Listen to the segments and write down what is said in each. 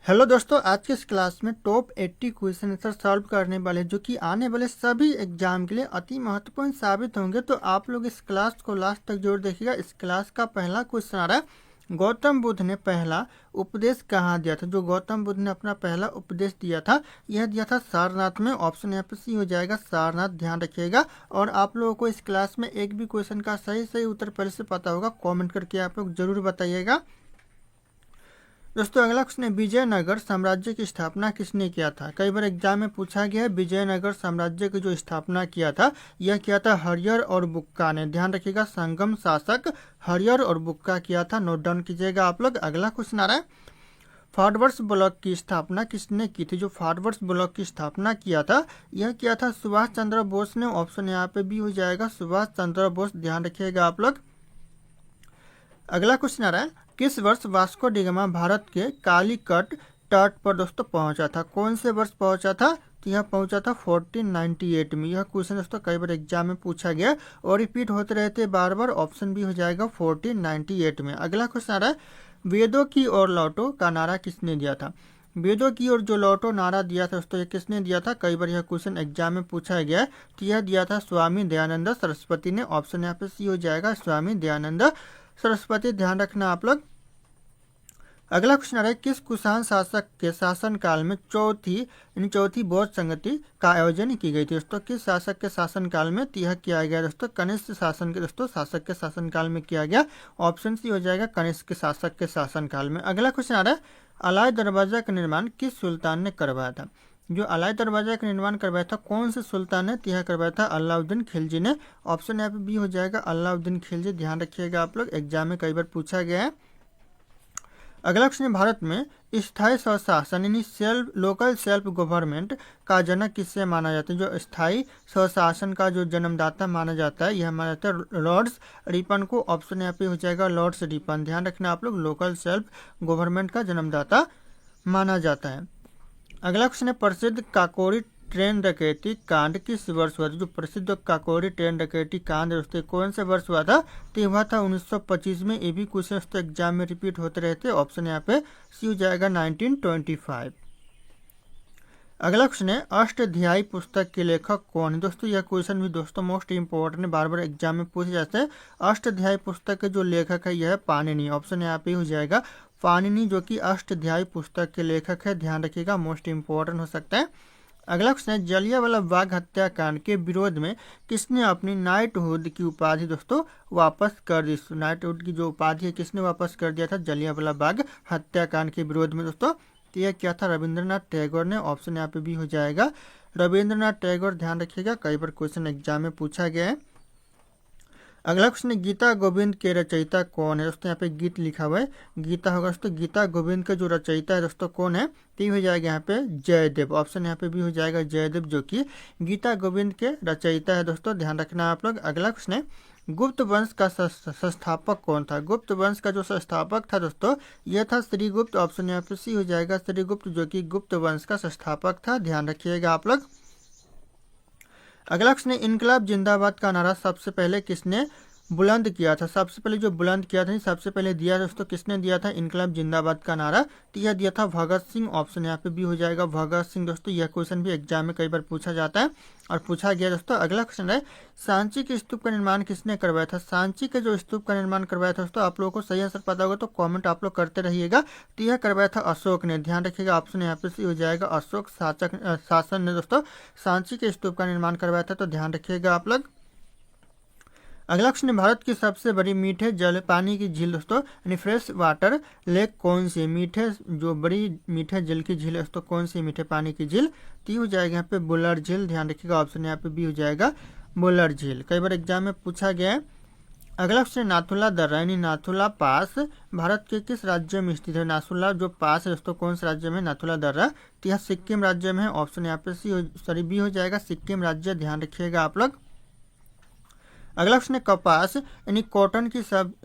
Hello दोस्तों, आज के इस क्लास में टॉप 80 क्वेश्चन आंसर सॉल्व करने वाले जो कि आने वाले सभी एग्जाम के लिए अति महत्वपूर्ण साबित होंगे। तो आप लोग इस क्लास को लास्ट तक जरूर देखिएगा। इस क्लास का पहला क्वेश्चन आ रहा है, गौतम बुद्ध ने पहला उपदेश कहाँ दिया था। जो गौतम बुद्ध ने अपना पहला उपदेश दिया था, यह दिया था सारनाथ में। ऑप्शन यहाँ पे सी हो जाएगा, सारनाथ। ध्यान रखिएगा। और आप लोगों को इस क्लास में एक भी क्वेश्चन का सही उत्तर पहले से पता होगा, कॉमेंट करके आप लोग जरूर बताइएगा। दोस्तों अगला क्वेश्चन है, विजयनगर साम्राज्य की स्थापना किसने किया था। कई बार एग्जाम में पूछा गया है, विजयनगर साम्राज्य की जो स्थापना किया था, यह किया था हरियर और बुक्का ने। ध्यान रखिएगा, संगम शासक हरियर और बुक्का किया था। नोट डाउन कीजिएगा आप लोग। अगला क्वेश्चन आ रहा है, फॉरवर्ड्स ब्लॉक की स्थापना किसने की थी। जो फॉरवर्ड्स ब्लॉक की स्थापना किया था, यह किया था सुभाष चंद्र बोस ने। ऑप्शन यहाँ पे भी हो जाएगा, सुभाष चंद्र बोस। ध्यान रखिएगा आप लोग। अगला क्वेश्चन आ रहा है, किस वर्ष वास्को डी गामा भारत के कालीकट तट पर दोस्तों पहुंचा था। कौन से वर्ष पहुंचा था। तो यह पहुंचा था 1498 में। यह क्वेश्चन दोस्तों कई बार एग्जाम में पूछा गया और रिपीट होते रहते बार बार। ऑप्शन भी हो जाएगा 1498 में। अगला क्वेश्चन आ रहा है, वेदों की ओर लौटो का नारा किसने दिया था। वेदों की ओर जो लौटो नारा दिया था दोस्तों, ये किसने दिया था। कई बार यह क्वेश्चन एग्जाम में पूछा गया है। तो यह दिया था स्वामी दयानंद सरस्वती ने। ऑप्शन यहाँ पे सी हो जाएगा, स्वामी दयानंद सरस्वती। ध्यान रखना आप लोग। अगला क्वेश्चन आ रहा है, किस कुषाण शासक के शासनकाल में चौथी बौद्ध संगति का आयोजन की गई थी। दोस्तों किस शासक के शासनकाल में यह किया गया दोस्तों। कनिष्क शासन के दोस्तों शासक के शासनकाल में किया गया। ऑप्शन सी हो जाएगा, कनिष्क के शासक के शासनकाल में। अगला क्वेश्चन आ रहा है, अलाय दरवाजा का निर्माण किस सुल्तान ने करवाया था। जो अलाय दरवाजा का निर्माण करवाया था, कौन से सुल्तान ने यह करवाया था। अलाउद्दीन खिलजी ने। ऑप्शन यहाँ पे बी हो जाएगा, अलाउद्दीन खिलजी। ध्यान रखिएगा आप लोग, एग्जाम में कई बार पूछा गया है। अगला क्वेश्चन है, भारत में स्थायी स्वशासन यानी लोकल सेल्फ गवर्नमेंट का जनक किससे माना जाता है। जो स्थायी स्वशासन का जो जन्मदाता माना जाता है, यह माना जाता है लॉर्ड्स रिपन को। ऑप्शन यहाँ पे हो जाएगा, लॉर्ड्स रिपन। ध्यान रखना आप लोग, लोकल सेल्फ गवर्नमेंट का जन्मदाता माना जाता है। अगला क्वेश्चन है, प्रसिद्ध काकोरी ट्रेन डकैती कांड किस वर्ष हुआ था। जो प्रसिद्ध काकोरी ट्रेन डकैती कांड दोस्तों कौन से वर्ष हुआ था। तो हुआ था 1925 में। ये भी क्वेश्चन तो एग्जाम में रिपीट होते रहते। ऑप्शन यहाँ पे सी हो जाएगा, 1925। अगला क्वेश्चन है, अष्टाध्यायी पुस्तक के लेखक कौन है। दोस्तों यह क्वेश्चन भी दोस्तों मोस्ट इंपॉर्टेंट है, बार बार एग्जाम में पूछे जाते हैं। अष्टाध्यायी पुस्तक के जो लेखक है, यह है पाणिनि। ऑप्शन यहाँ पे हो जाएगा, पाणिनि, जो कि अष्टाध्यायी पुस्तक के लेखक है। ध्यान रखिएगा, मोस्ट इंपॉर्टेंट हो सकता है। अगला क्वेश्चन है, जलियांवाला बाग हत्याकांड के विरोध में किसने अपनी नाइटहुड की उपाधि दोस्तों वापस कर दी। नाइटहुड की जो उपाधि है, किसने वापस कर दिया था जलियांवाला बाग हत्याकांड के विरोध में दोस्तों। तो यह क्या था, रविंद्रनाथ टैगोर ने। ऑप्शन यहाँ पे भी हो जाएगा, रविंद्रनाथ टैगोर। ध्यान रखिएगा, कई बार क्वेश्चन एग्जाम में पूछा गया है। अगला क्वेश्चन है, गीता गोविंद के रचयिता कौन है। दोस्तों यहाँ पे गीत लिखा हुआ है, गीता होगा दोस्तों। गीता गोविंद के जो रचयिता है दोस्तों कौन है। तो हो जाएगा यहाँ पे जयदेव। ऑप्शन यहाँ पे भी हो जाएगा जयदेव, जो कि गीता गोविंद के रचयिता है दोस्तों। ध्यान रखना आप लोग। अगला क्वेश्चन है, गुप्त वंश का संस्थापक कौन था। गुप्त वंश का जो संस्थापक था दोस्तों, यह था श्रीगुप्त। ऑप्शन यहाँ पे सी हो जाएगा, श्रीगुप्त, जो कि गुप्त वंश का संस्थापक था। ध्यान रखिएगा आप लोग। अगला क्वेश्चन है, इनकलाब जिंदाबाद का नारा सबसे पहले किसने बुलंद किया था। सबसे पहले जो बुलंद किया था, सबसे पहले दिया दोस्तों किसने दिया था इनकलाब जिंदाबाद का नारा। तो यह दिया था भगत सिंह। ऑप्शन यहाँ पे भी हो जाएगा, भगत सिंह दोस्तों। यह क्वेश्चन भी एग्जाम में कई बार पूछा जाता है और पूछा गया दोस्तों। अगला क्वेश्चन है, सांची के स्तूप का निर्माण किसने करवाया था। सांची के जो स्तूप का निर्माण करवाया था दोस्तों, आप लोगों को सही आंसर पता होगा तो कॉमेंट आप लोग करते रहिएगा। तो यह करवाया था अशोक ने। ध्यान रखिएगा, ऑप्शन यहाँ पे सी हो जाएगा, अशोक शासन ने दोस्तों सांची के स्तूप का निर्माण करवाया था। तो ध्यान रखिएगा आप लोग। अगला क्वेश्चन है, भारत की सबसे बड़ी मीठे जल पानी की झील दोस्तों यानी फ्रेश वाटर लेक कौन सी। जो बड़ी मीठे जल की झील है दोस्तों, कौन सी मीठे पानी की झील। तो हो जाएगा यहाँ पे बुलर झील। ध्यान रखिएगा, ऑप्शन यहाँ पे भी हो जाएगा, बुलर झील। कई बार एग्जाम में पूछा गया है। अगला क्वेश्चन, नाथुला दर्रा यानी नाथुला पास भारत के किस राज्य में स्थित है। नाथुला जो पास है दोस्तों, कौन से राज्य में, नाथुला दर्रा। तो यह सिक्किम राज्य में है। ऑप्शन यहाँ पे बी हो जाएगा, सिक्किम राज्य। ध्यान रखिएगा आप लोग। अगला क्वेश्चन है, कपास यानी कॉटन की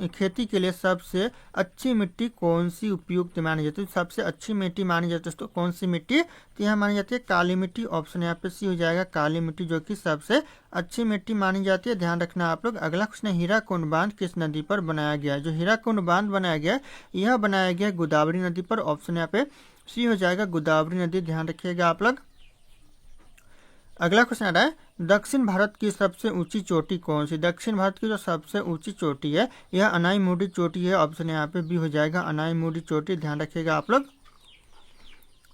खेती के लिए सबसे अच्छी मिट्टी कौन सी उपयुक्त मानी जाती है। सबसे अच्छी मिट्टी मानी जाती है दोस्तों कौन सी मिट्टी। तो यह मानी जाती है काली मिट्टी। ऑप्शन यहाँ पे सी हो जाएगा, काली मिट्टी, जो कि सबसे अच्छी मिट्टी मानी जाती है। ध्यान रखना आप लोग। अगला क्वेश्चन है, हीराकुंड बांध किस नदी पर बनाया गया है। जो हीराकुंड बांध बनाया गया, यह बनाया गया गोदावरी नदी पर। ऑप्शन यहाँ पे सी हो जाएगा गोदावरी नदी, ध्यान रखिएगा आप लोग। अगला क्वेश्चन आ रहा है दक्षिण भारत की सबसे ऊंची चोटी कौन सी। दक्षिण भारत की जो सबसे ऊंची चोटी है यह अनाईमुडी चोटी है। ऑप्शन यहाँ पे बी हो जाएगा अनाईमुडी चोटी, ध्यान रखिएगा आप लोग।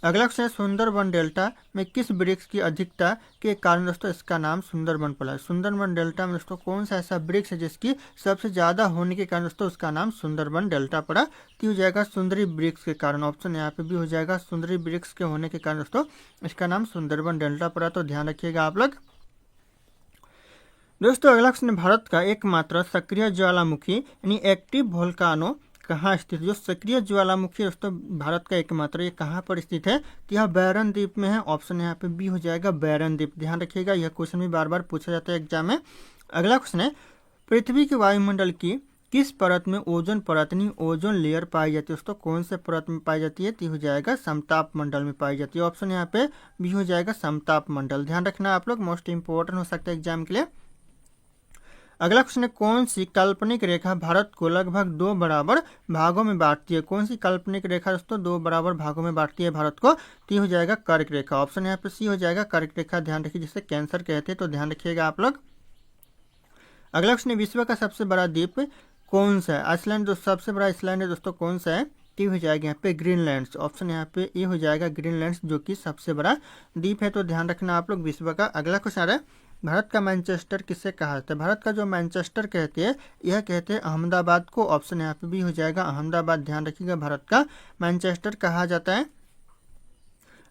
अगला क्वेश्चन है सुंदरबन डेल्टा में किस वृक्ष की अधिकता के कारण दोस्तों इसका नाम सुंदरबन पड़ा है। सुंदरबन डेल्टा में दोस्तों कौन सा ऐसा वृक्ष है जिसकी सबसे ज्यादा होने के कारण दोस्तों उसका नाम सुंदरबन डेल्टा पड़ा। तो हो जाएगा सुंदरी वृक्ष के कारण। ऑप्शन यहाँ पे भी हो जाएगा सुंदरी वृक्ष के होने के कारण दोस्तों इसका नाम सुंदरबन डेल्टा पड़ा। तो ध्यान रखिएगा आप लोग। दोस्तों अगला क्वेश्चन भारत का एकमात्र सक्रिय ज्वालामुखी यानी एक्टिव वोल्कानो कहाँ स्थित। जो सक्रिय ज्वालामुखी दोस्तों भारत का एकमात्र ये कहाँ पर स्थित है, तो यह बैरन द्वीप में है। ऑप्शन यहाँ पे बी हो जाएगा बैरन द्वीप, ध्यान रखिएगा। यह क्वेश्चन भी बार बार पूछा जाता है एग्जाम में। अगला क्वेश्चन है पृथ्वी के वायुमंडल की किस परत में ओजोन परत यानी ओजोन लेयर पाई जाती है। दोस्तों कौन से परत में पाई जाती है, तो हो जाएगा समताप मंडल में पाई जाती है। ऑप्शन यहाँ पे बी हो जाएगा समताप मंडल, ध्यान रखना आप लोग, मोस्ट इंपोर्टेंट हो सकता है एग्जाम के लिए। अगला क्वेश्चन है कौन सी काल्पनिक रेखा भारत को लगभग 2 बराबर भागों में बांटती है। कौन सी काल्पनिक रेखा दोस्तों 2 बराबर भागों में बांटती है भारत को, तो हो जाएगा कर्क रेखा। ऑप्शन यहाँ पे सी हो जाएगा कर्क रेखा, ध्यान रखिए, जिसे कैंसर कहते हैं। तो ध्यान रखिएगा आप लोग। अगला क्वेश्चन है विश्व का सबसे बड़ा द्वीप कौन सा है। आइसलैंड जो सबसे बड़ा आइसलैंड है दोस्तों कौन सा है, तो हो जाएगा यहाँ पे ग्रीनलैंड। ऑप्शन यहाँ पे ए हो जाएगा ग्रीनलैंड जो कि सबसे बड़ा द्वीप है। तो ध्यान रखना आप लोग विश्व का। अगला क्वेश्चन आ रहा है भारत का मैनचेस्टर किसे कहा जाता है। भारत का जो मैनचेस्टर कहते हैं यह कहते हैं अहमदाबाद को। ऑप्शन यहाँ पे भी हो जाएगा अहमदाबाद, ध्यान रखिएगा, भारत का मैनचेस्टर कहा जाता है।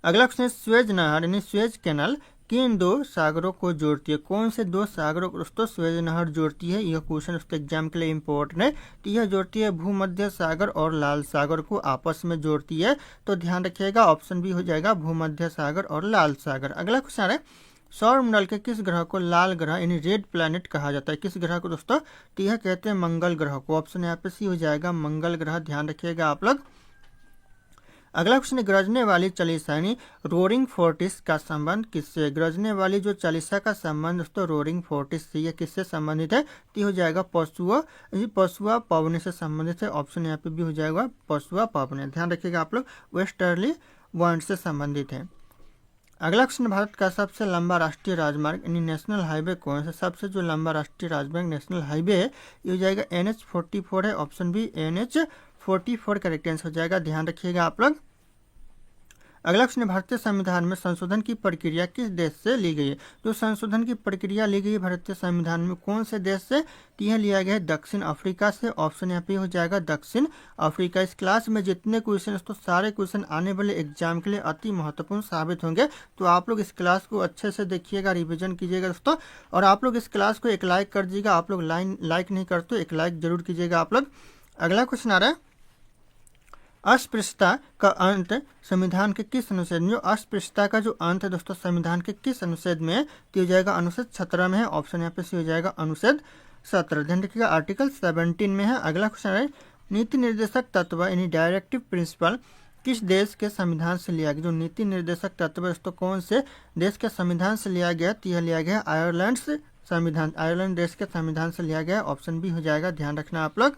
अगला क्वेश्चन है स्वेज नहर यानी स्वेज कैनाल किन 2 सागरों को जोड़ती है। कौन से 2 सागरों को दोस्तों स्वेज नहर जोड़ती है, यह क्वेश्चन उसके एग्जाम के लिए इंपॉर्टेंट है। तो यह जोड़ती है भूमध्य सागर और लाल सागर को आपस में जोड़ती है। तो ध्यान रखिएगा ऑप्शन भी हो जाएगा भूमध्य सागर और लाल सागर। अगला क्वेश्चन आ रहा है सौरमंडल के किस ग्रह को लाल ग्रह यानी रेड प्लैनेट कहा जाता है। किस ग्रह को दोस्तों, तो यह कहते हैं मंगल ग्रह को। ऑप्शन यहाँ पे सी हो जाएगा मंगल ग्रह, ध्यान रखिएगा आप लोग। अगला क्वेश्चन है गरजने वाली चालीसा यानी रोरिंग फोर्टिस का संबंध किससे। गरजने वाली जो चालीसा का संबंध दोस्तों रोरिंग फोर्टिस से, यह किससे संबंधित है, तो हो जाएगा पशुआ पवने से संबंधित है। ऑप्शन यहाँ पे भी हो जाएगा पशुआ पवने, ध्यान रखिएगा आप लोग, वेस्टर्ली वाइंड से संबंधित है। अगला क्वेश्चन भारत का सबसे लंबा राष्ट्रीय राजमार्ग यानी नेशनल हाईवे कौन सा। सबसे जो लंबा राष्ट्रीय राजमार्ग नेशनल हाईवे है ये हो जाएगा NH44 है। Option B NH44 correct answer हो जाएगा, ध्यान रखिएगा आप लोग। अगला क्वेश्चन भारतीय संविधान में संशोधन की प्रक्रिया किस देश से ली गई है। जो संशोधन की प्रक्रिया ली गई है भारतीय संविधान में कौन से देश से, तो यह लिया गया है दक्षिण अफ्रीका से। ऑप्शन यहाँ पे हो जाएगा दक्षिण अफ्रीका। इस क्लास में जितने क्वेश्चन दोस्तों सारे क्वेश्चन आने वाले एग्जाम के लिए अति महत्वपूर्ण साबित होंगे। तो आप लोग इस क्लास को अच्छे से देखिएगा, रिविजन कीजिएगा दोस्तों, और आप लोग इस क्लास को एक लाइक कर दीजिएगा। आप लोग लाइक नहीं करते तो एक लाइक जरूर कीजिएगा आप लोग। अगला क्वेश्चन आ रहा है अस्पृश्यता का अंत संविधान के किस अनुच्छेद में। जो अस्पृश्यता का जो अंत है दोस्तों संविधान के किस अनुच्छेद में है, तो हो जाएगा अनुच्छेद 17 में है। ऑप्शन यहाँ पे सी हो जाएगा अनुच्छेद 17, ध्यान रखिएगा आर्टिकल 17 में है। अगला क्वेश्चन है नीति निर्देशक तत्व यानी डायरेक्टिव प्रिंसिपल किस देश के संविधान से लिया गया। जो नीति निर्देशक तत्व दोस्तों कौन से देश के संविधान से लिया गया, तो यह लिया गया आयरलैंड से संविधान, आयरलैंड देश के संविधान से लिया गया। ऑप्शन बी हो जाएगा, ध्यान रखना आप लोग।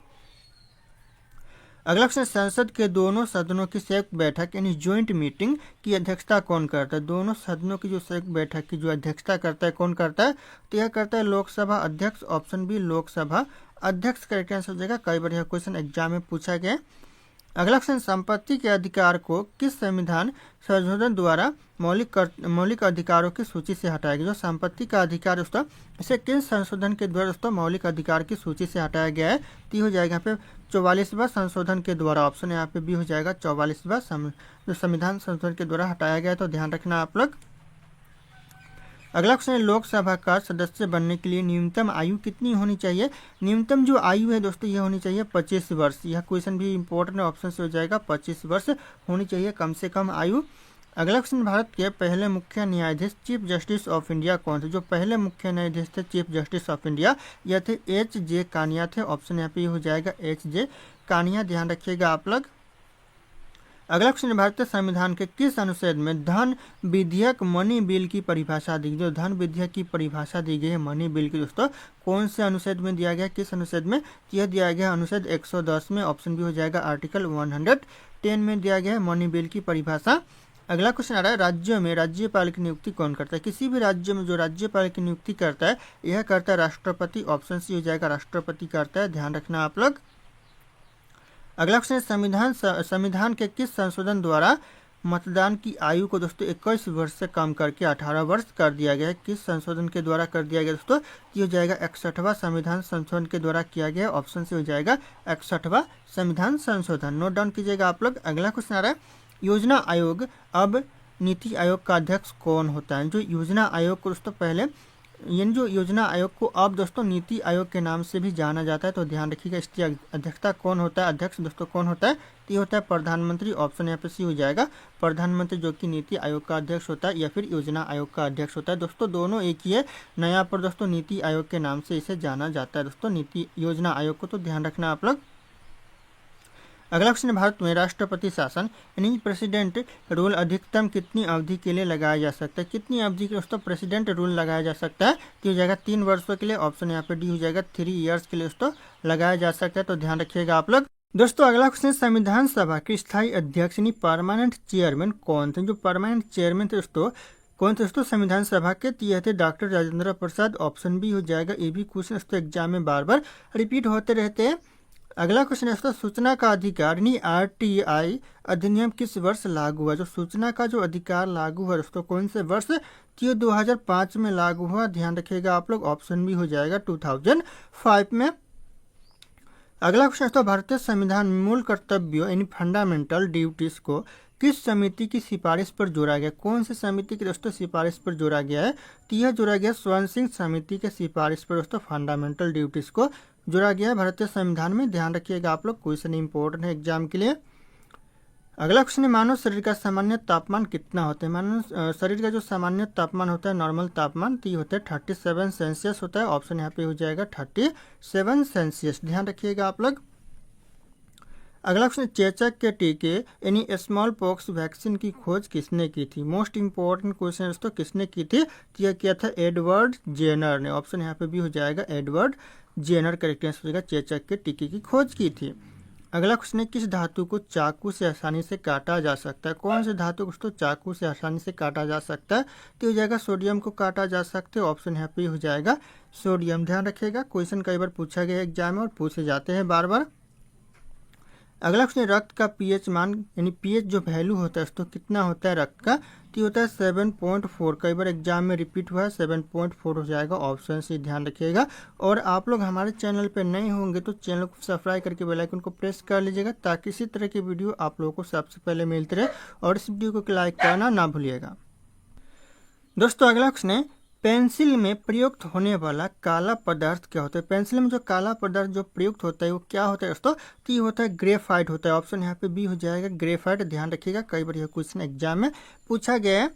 अगला क्वेश्चन संसद के दोनों सदनों की संयुक्त बैठक यानी ज्वाइंट मीटिंग की अध्यक्षता कौन करता है। दोनों सदनों की जो संयुक्त बैठक की जो अध्यक्षता करता है कौन करता है, तो यह करता है लोकसभा अध्यक्ष। ऑप्शन बी लोकसभा अध्यक्ष करेक्ट आंसर हो जाएगा। कई बार यह क्वेश्चन एग्जाम में पूछा गया। अगला क्वेश्चन संपत्ति के अधिकार को किस संविधान संशोधन द्वारा मौलिक अधिकारों की सूची से हटाया गया। जो संपत्ति का अधिकार दोस्तों इसे किस संशोधन के द्वारा दोस्तों मौलिक अधिकार की सूची से हटाया गया है, तो हो जाएगा यहाँ पे 44वां संशोधन के द्वारा। ऑप्शन यहाँ पे भी हो जाएगा 44वां जो संविधान संशोधन के द्वारा हटाया गया है। तो ध्यान रखना आप लोग। अगला क्वेश्चन है लोकसभा का सदस्य बनने के लिए न्यूनतम आयु कितनी होनी चाहिए। न्यूनतम जो आयु है दोस्तों यह होनी चाहिए 25 वर्ष। यह क्वेश्चन भी इंपॉर्टेंट ऑप्शन से हो जाएगा, 25 वर्ष होनी चाहिए कम से कम आयु। अगला क्वेश्चन भारत के पहले मुख्य न्यायाधीश चीफ जस्टिस ऑफ इंडिया कौन थे। जो पहले मुख्य न्यायाधीश थे चीफ जस्टिस ऑफ इंडिया यह थे HJ कानिया थे। ऑप्शन यहाँ पे हो जाएगा HJ कानिया, ध्यान रखिएगा आप लोग। अगला क्वेश्चन भारतीय संविधान के किस अनुच्छेद में धन विधेयक मनी बिल की परिभाषा दी गई। जो धन विधेयक की परिभाषा दी गई है मनी बिल की दोस्तों कौन से अनुच्छेद में दिया गया, किस अनुच्छेद में, यह दिया गया अनुच्छेद 110 में। ऑप्शन भी हो जाएगा आर्टिकल 10 में दिया गया है मनी बिल की परिभाषा। अगला क्वेश्चन आ रहा है, राज्यों में राज्यपाल की नियुक्ति कौन करता है? किसी भी राज्य में जो राज्यपाल की नियुक्ति करता है यह करता है राष्ट्रपति। ऑप्शन सी हो जाएगा, राष्ट्रपति करता है, ध्यान रखना आप लोग। अगला क्वेश्चन है, संविधान के किस संशोधन द्वारा मतदान की आयु को दोस्तों 21 वर्ष से कम करके 18 वर्ष कर दिया गया है? किस संशोधन के द्वारा कर दिया गया दोस्तों? ये हो जाएगा 61वां संविधान संशोधन के द्वारा किया गया। ऑप्शन से हो जाएगा 61वां संविधान संशोधन, नोट डाउन कीजिएगा आप लोग। अगला क्वेश्चन आ रहा है, योजना आयोग अब नीति आयोग का अध्यक्ष कौन होता है? जो योजना आयोग को दोस्तों पहले यानी जो योजना आयोग को अब दोस्तों नीति आयोग के नाम से भी जाना जाता है, तो ध्यान रखिएगा इसकी अध्यक्षता कौन होता है? अध्यक्ष दोस्तों कौन होता है? ये होता है प्रधानमंत्री। ऑप्शन यहाँ पे सी हो जाएगा, प्रधानमंत्री, जो कि नीति आयोग का अध्यक्ष होता है या फिर योजना आयोग का अध्यक्ष होता है। दोस्तों दोनों एक ही है, नया पर दोस्तों नीति आयोग के नाम से इसे जाना जाता है दोस्तों, नीति योजना आयोग को, तो ध्यान रखना आप लोग। अगला क्वेश्चन है, भारत में राष्ट्रपति शासन यानी प्रेसिडेंट रूल अधिकतम कितनी अवधि के लिए लगाया जा सकता है? कितनी अवधि के दोस्तों प्रेसिडेंट रूल लगाया जा सकता है? तो हो जाएगा 3 वर्षों के लिए। ऑप्शन यहाँ पे डी हो जाएगा, 3 ईयर्स के लिए दोस्तों लगाया जा सकता है, तो ध्यान रखिएगा आप लोग। दोस्तों अगला क्वेश्चन, संविधान सभा के स्थायी अध्यक्ष यानी परमानेंट चेयरमैन कौन थे? जो परमानेंट चेयरमैन थे दोस्तों कौन थे दोस्तों संविधान सभा के? तो यह थे doctor Rajendra Prasad. Option B हो जाएगा। ये भी क्वेश्चन दोस्तों एग्जाम में बार बार रिपीट होते रहते हैं। अगला क्वेश्चन है दोस्तों, सूचना का अधिकार यानी RTI अधिनियम किस वर्ष लागू हुआ? जो सूचना का जो अधिकार लागू हुआ दोस्तों कौन से वर्ष? तो 2005 में लागू हुआ, ध्यान रखिएगा आप लोग। ऑप्शन भी हो जाएगा 2005 में। अगला क्वेश्चन है, भारतीय संविधान में मूल कर्तव्यों यानी फंडामेंटल ड्यूटीज को किस समिति की सिफारिश पर जोड़ा गया? कौन सी समिति की दोस्तों सिफारिश पर जोड़ा गया है? तो यह जोड़ा गया स्वर्ण सिंह समिति के सिफारिश पर दोस्तों फंडामेंटल ड्यूटीज को जोड़ा गया है भारतीय संविधान में, ध्यान रखिएगा आप लोग, क्वेश्चन इंपॉर्टेंट है एग्जाम के लिए। अगला क्वेश्चन है, मानव शरीर का सामान्य तापमान कितना होता है? मानव शरीर का जो सामान्य तापमान होता है, नॉर्मल तापमान, तो ये होता है 37 सेल्सियस होता है। ऑप्शन यहाँ पे हो जाएगा 37 सेल्सियस, ध्यान रखिएगा आप लोग। अगला क्वेश्चन, चेचक के टीके यानी स्मॉल पॉक्स वैक्सीन की खोज किसने की थी? मोस्ट इंपॉर्टेंट क्वेश्चन दोस्तों, किसने की थी? तो यह किया था एडवर्ड जेनर ने। ऑप्शन यहाँ पे भी हो जाएगा एडवर्ड जेनर, करेक्ट आंसर हो जाएगा, चेचक के टीके की खोज की थी। अगला क्वेश्चन है, किस धातु को चाकू से आसानी से काटा जा सकता है? कौन से धातु को चाकू से आसानी से काटा जा सकता है? तो हो जाएगा सोडियम को काटा जा सकता है। ऑप्शन यहाँ पे हो जाएगा सोडियम, ध्यान रखिएगा, क्वेश्चन कई बार पूछा गया एग्जाम में और पूछे जाते हैं बार बार। अगला क्वेश्चन, रक्त का पीएच मान यानी पीएच जो वैल्यू होता है तो कितना होता है रक्त का? तो होता है 7.4, कई बार एग्जाम में रिपीट हुआ है, 7.4 हो जाएगा। ऑप्शन से ध्यान रखिएगा। और आप लोग हमारे चैनल पे नए होंगे तो चैनल को सब्सक्राइब करके बेल आइकन को प्रेस कर लीजिएगा, ताकि इसी तरह की वीडियो आप लोगों को सबसे पहले मिलते रहे। और इस वीडियो को लाइक करना ना भूलिएगा। दोस्तों अगला क्वेश्चन है, पेंसिल में प्रयुक्त होने वाला काला पदार्थ क्या होता है? पेंसिल में जो काला पदार्थ जो प्रयुक्त होता है वो क्या होता है दोस्तों? तो ये होता है ग्रेफाइट होता है। ऑप्शन यहाँ पे बी हो जाएगा ग्रेफाइट, ध्यान रखिएगा, कई बार यह क्वेश्चन एग्जाम में पूछा गया है।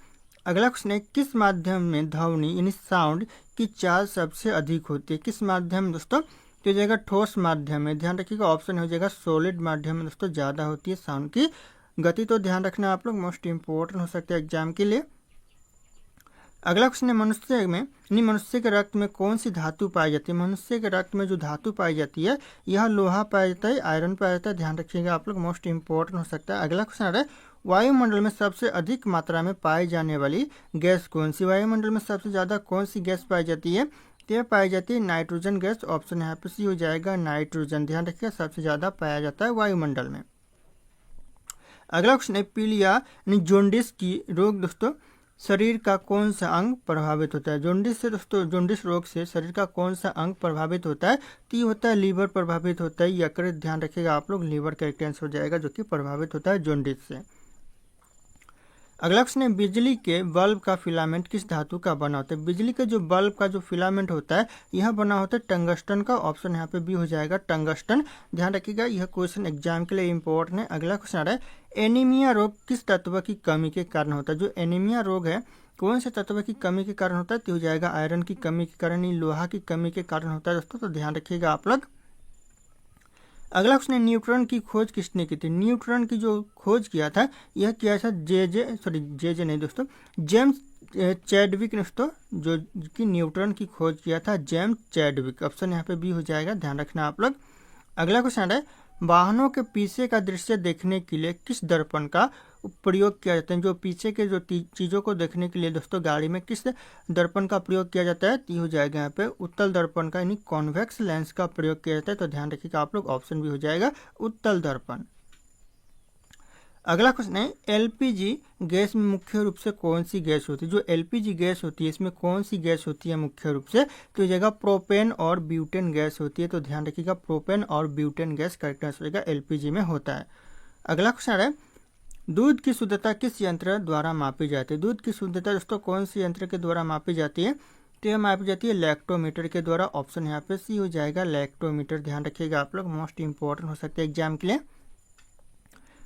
अगला क्वेश्चन है, किस माध्यम में ध्वनि यानी साउंड की चाल सबसे अधिक होती है? किस माध्यम में दोस्तों? तो हो जाएगा ठोस माध्यम में, ध्यान रखिएगा। ऑप्शन हो जाएगा सॉलिड माध्यम में दोस्तों ज़्यादा होती है साउंड की गति, तो ध्यान रखना आप लोग, मोस्ट इंपॉर्टेंट हो सकता है एग्जाम के लिए। अगला क्वेश्चन है, मनुष्य के रक्त में कौन सी धातु पाई जाती है? मनुष्य के रक्त में जो धातु पाई जाती है यह लोहा पाया जाता है, आयरन पाया जाता है, ध्यान रखिएगा आप लोग, मोस्ट इंपॉर्टेंट हो सकता है। अगला क्वेश्चन आ रहा है, वायुमंडल में सबसे अधिक मात्रा में पाई जाने वाली गैस कौन सी? वायुमंडल में सबसे ज़्यादा कौन सी गैस पाई जाती है? तो यह पाई जाती है नाइट्रोजन गैस। ऑप्शन यहाँ पे सी हो जाएगा नाइट्रोजन, ध्यान रखिएगा, सबसे ज़्यादा पाया जाता है वायुमंडल में। अगला क्वेश्चन है, पीलिया यानी जॉन्डिस की रोग दोस्तों शरीर का कौन सा अंग प्रभावित होता है? जॉन्डिस से दोस्तों, जॉन्डिस रोग से शरीर का कौन सा अंग प्रभावित होता है? तो ये होता है लीवर प्रभावित होता है, यकृत, ध्यान रखिएगा आप लोग, लीवर करेक्ट आंसर हो जाएगा, जो कि प्रभावित होता है जॉन्डिस से। अगला क्वेश्चन है, बिजली के बल्ब का फिलामेंट किस धातु का बना होता है? बिजली के जो बल्ब का जो फिलामेंट होता है यह बना होता है टंगस्टन का। ऑप्शन यहाँ पे भी हो जाएगा टंगस्टन, ध्यान रखिएगा, यह क्वेश्चन एग्जाम के लिए इंपॉर्टेंट है। अगला क्वेश्चन आ रहा है, एनीमिया रोग किस तत्व की कमी के कारण होता है? जो एनीमिया रोग है कौन से तत्व की कमी के कारण होता है? तो हो जाएगा आयरन की कमी के कारण, लोहा की कमी के कारण होता है दोस्तों, तो ध्यान रखिएगा आप लोग। अगला क्वेश्चन है, न्यूट्रॉन की खोज किसने की थी? न्यूट्रॉन की जो खोज किया था यह किया था जे नहीं दोस्तों, जेम्स चैडविक दोस्तों, जो कि न्यूट्रॉन की खोज किया था जेम्स चैडविक। ऑप्शन यहाँ पे बी हो जाएगा, ध्यान रखना आप लोग। अगला क्वेश्चन है, वाहनों के पीछे का दृश्य देखने के लिए किस दर्पण का प्रयोग किया जाता है? जो पीछे के जो चीज़ों को देखने के लिए दोस्तों गाड़ी में किस दर्पण का प्रयोग किया जाता है? तो हो जाएगा यहाँ पे उत्तल दर्पण का यानी कॉन्वेक्स लेंस का प्रयोग किया जाता है। तो ध्यान रखिएगा आप लोग, ऑप्शन भी हो जाएगा उत्तल दर्पण। अगला क्वेश्चन है, एलपीजी गैस में मुख्य रूप से कौन सी गैस होती है? जो एलपीजी गैस होती है इसमें कौन सी गैस होती है मुख्य रूप से? तो ये जगह प्रोपेन और ब्यूटेन गैस होती है। तो ध्यान रखिएगा प्रोपेन और ब्यूटेन गैस करेक्ट आंसर होगा एलपीजी में होता है। अगला क्वेश्चन है, दूध की शुद्धता किस यंत्र द्वारा मापी जाती है? दूध की शुद्धता दोस्तों कौन सी यंत्र के द्वारा मापी जाती है? तो यह मापी जाती है लैक्टोमीटर के द्वारा। ऑप्शन यहाँ पे सी हो जाएगा लैक्टोमीटर। ध्यान रखिएगा आप लोग, मोस्ट इंपॉर्टेंट हो सकते हैं एग्जाम के लिए।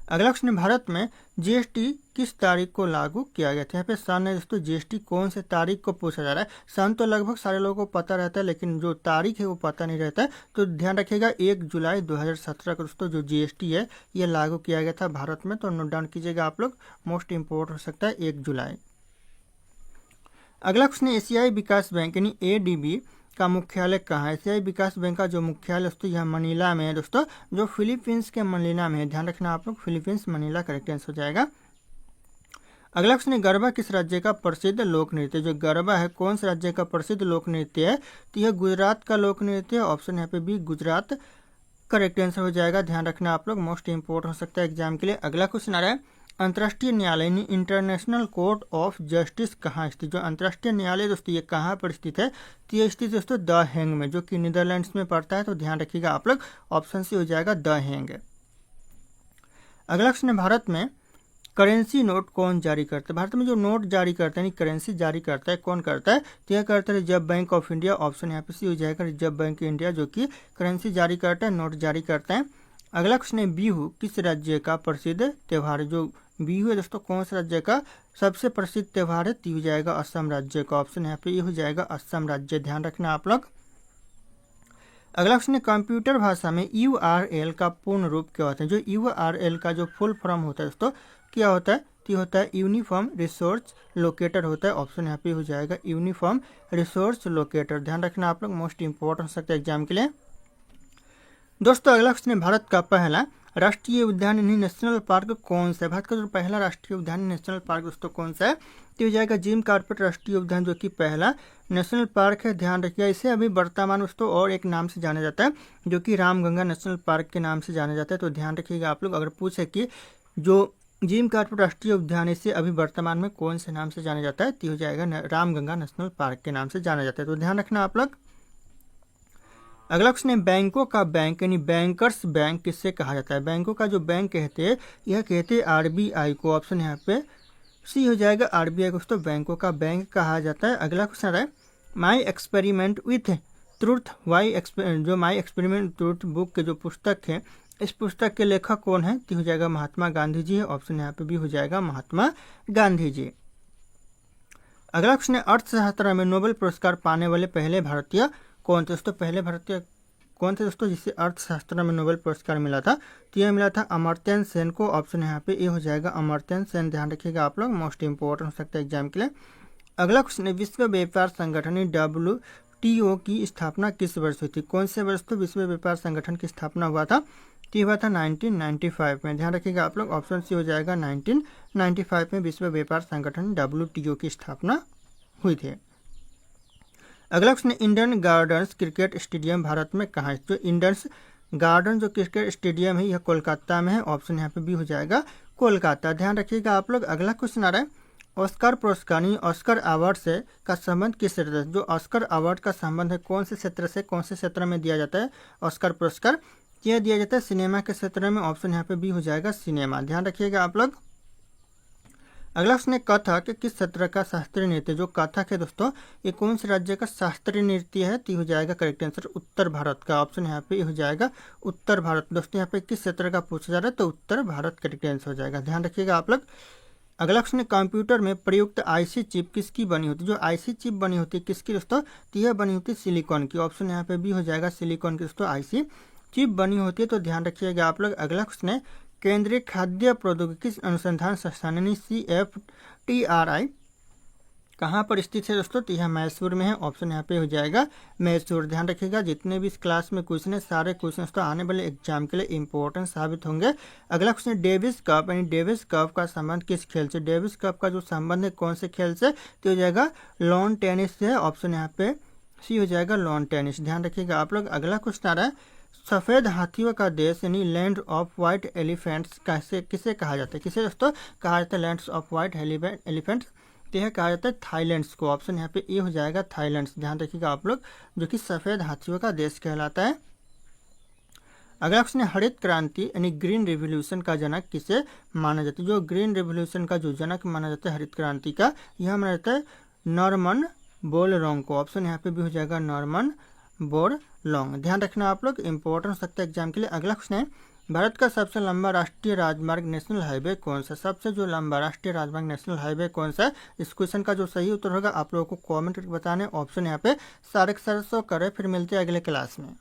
अगला क्वेश्चन, भारत में जीएसटी किस तारीख को लागू किया गया था? यहाँ पे सन है दोस्तों, जीएसटी कौन से तारीख को पूछा जा रहा है। सन तो लगभग सारे लोगों को पता रहता है, लेकिन जो तारीख है वो पता नहीं रहता है। तो ध्यान रखिएगा 1 जुलाई 2017 को दोस्तों जो जीएसटी है ये लागू किया गया था भारत में। तो नोट डाउन कीजिएगा आप लोग, मोस्ट इंपॉर्टेंट हो सकता है 1 जुलाई। अगला क्वेश्चन, एशियाई विकास बैंक यानी एडीबी का मुख्यालय कहाँ है? एशियाई विकास बैंक का जो मुख्यालय दोस्तों यह मनीला में है दोस्तों, जो फिलीपींस के मनीला में है। ध्यान रखना आप लोग, फिलीपींस मनीला करेक्ट आंसर हो जाएगा। अगला क्वेश्चन है, गरबा किस राज्य का प्रसिद्ध लोक नृत्य? जो गरबा है कौन से राज्य का प्रसिद्ध लोक नृत्य है? तो यह गुजरात का लोक नृत्य है। ऑप्शन यहाँ पे भी गुजरात करेक्ट आंसर हो जाएगा। ध्यान रखना आप लोग, मोस्ट इंपोर्टेंट हो सकता है एग्जाम के लिए। अगला क्वेश्चन आ रहा है, अंतर्राष्ट्रीय न्यायालय इंटरनेशनल कोर्ट ऑफ जस्टिस कहाँ स्थित? जो अंतर्राष्ट्रीय न्यायालय दोस्तों ये कहाँ पर स्थित है? तो ये स्थित दोस्तों द हेंग में, जो कि नीदरलैंड्स में पड़ता है। तो ध्यान रखिएगा आप लोग, ऑप्शन सी हो जाएगा द हेंग। अगला क्वेश्चन है, भारत में करेंसी नोट कौन जारी करता है? भारत में जो नोट जारी करता है यानी करेंसी जारी करता है कौन करता है? तो यह करता है reserve bank of India. Option यहाँ पे सी हो जाएगा रिजर्व बैंक इंडिया, जो कि करेंसी जारी करता है, नोट जारी करता है। अगला क्वेश्चन है, बिहू किस राज्य का प्रसिद्ध त्यौहार है? जो बिहू है दोस्तों कौन से राज्य का सबसे प्रसिद्ध त्यौहार है? तो हो जाएगा असम राज्य का। ऑप्शन यहाँ पे ये हो जाएगा असम राज्य। ध्यान रखना आप लोग। अगला क्वेश्चन है, कंप्यूटर भाषा में URL का पूर्ण रूप क्या होता है? जो URL का जो फुल फॉर्म होता है दोस्तों क्या होता है? तो होता है यूनिफॉर्म रिसोर्स लोकेटर होता है। ऑप्शन यहाँ पे हो जाएगा यूनिफॉर्म रिसोर्स लोकेटर। ध्यान रखना आप लोग, मोस्ट इंपॉर्टेंट हो सकता है एग्जाम के लिए। दोस्तों अगला क्वेश्चन है, भारत का पहला राष्ट्रीय उद्यान यानी नेशनल पार्क कौन सा है? भारत का जो पहला राष्ट्रीय उद्यान नेशनल पार्क दोस्तों कौन सा है? तो हो जाएगा जिम कॉर्बेट राष्ट्रीय उद्यान, जो कि पहला नेशनल पार्क है। ध्यान रखिएगा, इसे अभी वर्तमान दोस्तों और एक नाम से जाना जाता है, जो कि रामगंगा नेशनल पार्क के नाम से जाना जाता है। तो ध्यान रखिएगा आप लोग, अगर पूछे कि जो जिम कॉर्बेट राष्ट्रीय उद्यान इसे अभी वर्तमान में कौन से नाम से जाना जाता है? तो हो जाएगा रामगंगा नेशनल पार्क के नाम से जाना जाता है। तो ध्यान रखना आप लोग। अगला क्वेश्चन है, बैंकों का बैंक यानी बैंकर्स बैंक किससे कहा जाता है? बैंकों का जो बैंक कहते हैं यह कहते हैं RBI को। ऑप्शन यहाँ पे सी हो जाएगा RBI को दोस्तों बैंकों का बैंक कहा जाता है। अगला क्वेश्चन है, माई एक्सपेरिमेंट विथ ट्रूथ जो माई एक्सपेरिमेंट ट्रूथ बुक के जो पुस्तक है इस पुस्तक के लेखक कौन है? तो हो जाएगा महात्मा गांधी जी है। ऑप्शन यहाँ पे भी हो जाएगा महात्मा गांधी जी। अगला क्वेश्चन है, अर्थशास्त्र में नोबेल पुरस्कार पाने वाले पहले भारतीय कौन थे? दोस्तों पहले भारतीय कौन थे दोस्तों जिसे अर्थशास्त्र में नोबेल पुरस्कार मिला था? तो यह मिला था अमर्त्य सेन को। ऑप्शन यहाँ पे ए हो जाएगा अमर्त्य सेन। ध्यान रखिएगा आप लोग, मोस्ट इंपॉर्टेंट हो सकता है एग्जाम के लिए। अगला क्वेश्चन है, विश्व व्यापार संगठन WTO की स्थापना किस वर्ष हुई थी? कौन से वर्ष तो विश्व व्यापार संगठन की स्थापना हुआ था? तो हुआ था 1995 में। ध्यान रखिएगा आप लोग, ऑप्शन सी हो जाएगा 1995 में विश्व व्यापार संगठन WTO की स्थापना हुई थी। अगला question, Hindon gardens cricket stadium Bharat में कहाँ है? तो इंडन गार्डन जो क्रिकेट स्टेडियम है यह कोलकाता में है। ऑप्शन यहाँ पे भी हो जाएगा कोलकाता। ध्यान रखिएगा आप लोग। अगला क्वेश्चन आ रहा है, ऑस्कर पुरस्कार ऑस्कर अवार्ड से का संबंध किस क्षेत्र से? जो ऑस्कर अवार्ड का संबंध है कौन से क्षेत्र से, कौन से क्षेत्र में दिया जाता है ऑस्कर पुरस्कार? यह दिया जाता है सिनेमा के क्षेत्र में। ऑप्शन यहाँ पे भी हो जाएगा सिनेमा। ध्यान रखिएगा आप लोग। अगला क्वेश्चन है, कथक किस क्षेत्र का शास्त्रीय नृत्य? जो कथक है दोस्तों ये कौन से राज्य का शास्त्रीय नृत्य है? तो हो जाएगा करेक्ट आंसर उत्तर भारत का। ऑप्शन यहाँ पे हो जाएगा उत्तर भारत। दोस्तों यहाँ पे किस क्षेत्र का पूछा जा रहा है? तो उत्तर भारत करेक्ट आंसर हो जाएगा। ध्यान रखिएगा आप लोग। अगला क्वेश्चन है, कंप्यूटर में प्रयुक्त IC चिप किसकी बनी होती है? जो IC चिप बनी होती है किसकी दोस्तों? तो यह बनी होती है सिलिकॉन की। ऑप्शन यहाँ पे भी हो जाएगा सिलिकॉन की दोस्तों IC चिप बनी होती है। तो ध्यान रखिएगा आप लोग। अगला क्वेश्चन है, केंद्रीय खाद्य प्रौद्योगिकी अनुसंधान संस्थान यानी CFTRI कहाँ पर स्थित है दोस्तों, तो यह मैसूर में है। ऑप्शन यहाँ पे हो जाएगा मैसूर। ध्यान रखिएगा जितने भी इस क्लास में क्वेश्चन है सारे क्वेश्चन तो आने वाले एग्जाम के लिए इंपॉर्टेंट साबित होंगे। अगला क्वेश्चन है डेविस कप, यानी डेविस कप का संबंध किस खेल से। डेविस कप का जो संबंध है कौन से खेल से, तो हो जाएगा लॉन टेनिस से। ऑप्शन यहाँ पे सी हो जाएगा लॉन टेनिस। ध्यान रखिएगा आप लोग। अगला क्वेश्चन आ रहा है सफ़ेद हाथियों का देश यानी लैंड ऑफ वाइट एलिफेंट्स कैसे किसे कहा जाता है। किसे दोस्तों कहा जाता है लैंड्स ऑफ वाइट एलिफेंट्स, तो यह कहा जाता है थाईलैंड्स को। ऑप्शन यहाँ पे ए हो जाएगा थाईलैंड्स। ध्यान रखिएगा आप लोग, जो कि सफ़ेद हाथियों का देश कहलाता है। अगला क्वेश्चन है हरित क्रांति यानी ग्रीन रिवोल्यूशन का जनक किसे माना जाता है। जो ग्रीन रिवोल्यूशन का जो जनक माना जाता है हरित क्रांति का, यह माना जाता है नॉर्मन बोरलॉन्ग को। ऑप्शन यहाँ पे भी हो जाएगा नॉर्मन बोरलॉन्ग। ध्यान रखना आप लोग, इंपॉर्टेंट हो सकता है एग्जाम के लिए। अगला क्वेश्चन है भारत का सबसे लंबा राष्ट्रीय राजमार्ग नेशनल हाईवे कौन सा। सबसे जो लंबा राष्ट्रीय राजमार्ग नेशनल हाईवे कौन सा है, इस क्वेश्चन का जो सही उत्तर होगा आप लोगों को कमेंट करके बताना है। ऑप्शन यहाँ पे सारे के सारे शो करे। फिर मिलते हैं अगले क्लास में।